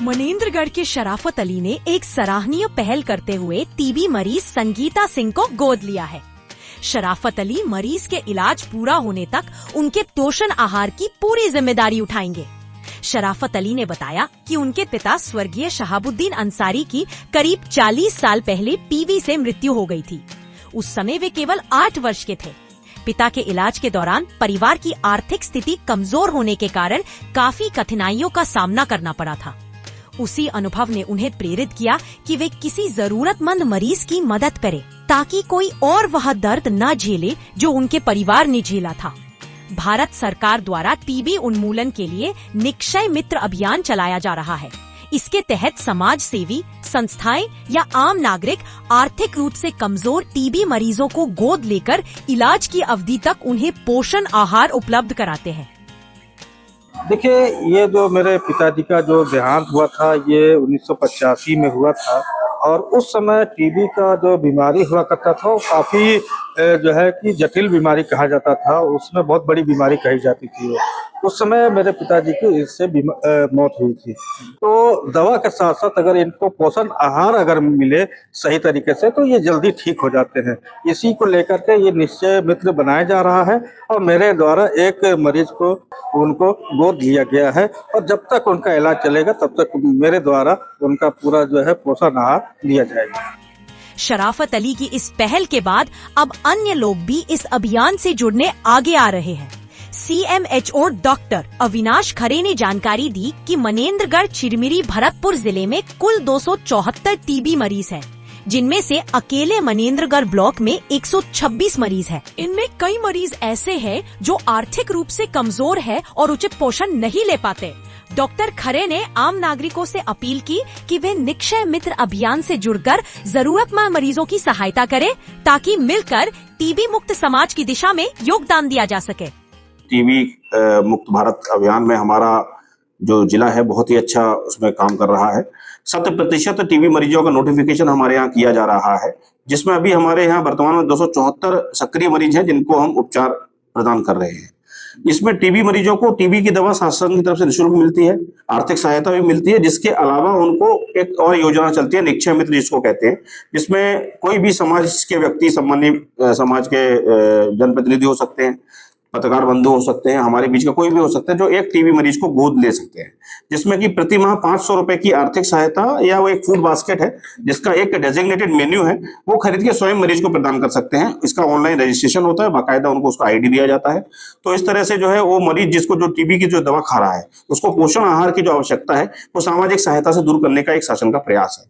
मनेंद्रगढ़ के शराफत अली ने एक सराहनीय पहल करते हुए टीबी मरीज संगीता सिंह को गोद लिया है। शराफत अली मरीज के इलाज पूरा होने तक उनके पोषण आहार की पूरी जिम्मेदारी उठाएंगे। शराफत अली ने बताया कि उनके पिता स्वर्गीय शहाबुद्दीन अंसारी की करीब 40 साल पहले टीबी से मृत्यु हो गई थी। उस समय वे केवल 8 वर्ष के थे। पिता के इलाज के दौरान परिवार की आर्थिक स्थिति कमजोर होने के कारण काफी कठिनाइयों का सामना करना पड़ा था। उसी अनुभव ने उन्हें प्रेरित किया कि वे किसी जरूरतमंद मरीज की मदद करें ताकि कोई और वह दर्द न झेले जो उनके परिवार ने झेला था। भारत सरकार द्वारा टीबी उन्मूलन के लिए निक्षय मित्र अभियान चलाया जा रहा है। इसके तहत समाज सेवी संस्थाएं या आम नागरिक आर्थिक रूप से कमजोर टीबी मरीजों को गोद लेकर इलाज की अवधि तक उन्हें पोषण आहार उपलब्ध कराते हैं। देखिए, ये जो मेरे पिताजी का जो देहांत हुआ था ये 1985 में हुआ था और उस समय टीबी का जो बीमारी हुआ करता था वो काफ़ी जो है कि जटिल बीमारी कहा जाता था। उसमें बहुत बड़ी बीमारी कही जाती थी वो। उस समय मेरे पिताजी की इससे मौत हुई थी। तो दवा के साथ साथ अगर इनको पोषण आहार अगर मिले सही तरीके से तो ये जल्दी ठीक हो जाते हैं। इसी को लेकर के ये निश्चय मित्र बनाया जा रहा है और मेरे द्वारा एक मरीज को उनको गोद लिया गया है और जब तक उनका इलाज चलेगा तब तक मेरे द्वारा उनका पूरा जो है पोषण आहार दिया जाएगा। शराफत अली की इस पहल के बाद अब अन्य लोग भी इस अभियान से जुड़ने आगे आ रहे हैं। CMHO डॉक्टर अविनाश खरे ने जानकारी दी कि मनेंद्रगढ़, चिरमिरी, भरतपुर जिले में कुल 274 टीबी मरीज हैं, जिनमें से अकेले मनेंद्रगढ़ ब्लॉक में 126 मरीज हैं। इनमें कई मरीज ऐसे हैं जो आर्थिक रूप से कमजोर है और उचित पोषण नहीं ले पाते। डॉक्टर खरे ने आम नागरिकों से अपील की कि वे निक्षय मित्र अभियान से जुड़कर जरूरतमंद मरीजों की सहायता करें ताकि मिलकर टीबी मुक्त समाज की दिशा में योगदान दिया जा सके। टीबी मुक्त भारत अभियान में हमारा जो जिला है बहुत ही अच्छा उसमें काम कर रहा है। 100% टीबी मरीजों का नोटिफिकेशन हमारे यहाँ किया जा रहा है, जिसमें अभी हमारे यहाँ वर्तमान में 274 सक्रिय मरीज हैं जिनको हम उपचार प्रदान कर रहे हैं। इसमें टीबी मरीजों को टीबी की दवा शासन की तरफ से निःशुल्क मिलती है, आर्थिक सहायता भी मिलती है। जिसके अलावा उनको एक और योजना चलती है निक्षय मित्र जिसको कहते हैं, जिसमें कोई भी समाज के व्यक्ति, समाज के जनप्रतिनिधि हो सकते हैं, पत्रकार बंधु हो सकते हैं, हमारे बीच का कोई भी हो सकता है जो एक टीबी मरीज को गोद ले सकते हैं, जिसमें कि प्रति माह 500 रुपए की आर्थिक सहायता या वो एक फूड बास्केट है जिसका एक डेजिग्नेटेड मेन्यू है वो खरीद के स्वयं मरीज को प्रदान कर सकते हैं। इसका ऑनलाइन रजिस्ट्रेशन होता है, बाकायदा उनको उसका ID दिया जाता है। तो इस तरह से जो है वो मरीज जिसको जो टीबी की जो दवा खा रहा है उसको पोषण आहार की जो आवश्यकता है वो सामाजिक सहायता से दूर करने का एक शासन का प्रयास है।